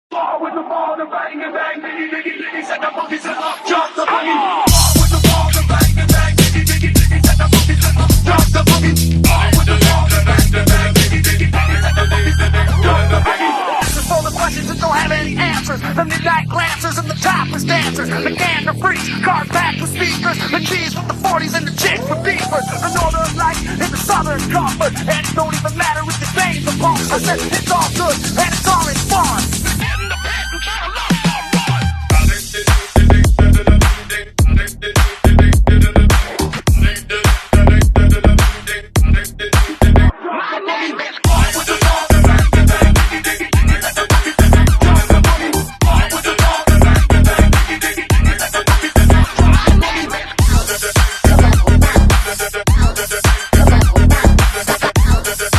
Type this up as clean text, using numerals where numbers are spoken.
Ball with the ball, the bang and bang, diggy diggy diggy, set the boogie set up, jump the boogie. Ball with the ball, the bang and bang, diggy diggy diggy, set the boogie set up, jump the boogie. Ball with the ball, the bang and bang, diggy diggy diggy, set the boogie set up, jump the boogie. This is full of questions that don't have any answers. The midnight glancers and the topless dancers, the gander freaks, cars packed with speakers, the G's with the 40s and the chicks with beefers, the northern lights and the southern comfort, and it don't even matter if the veins are pulse. I said it's all good and it's all in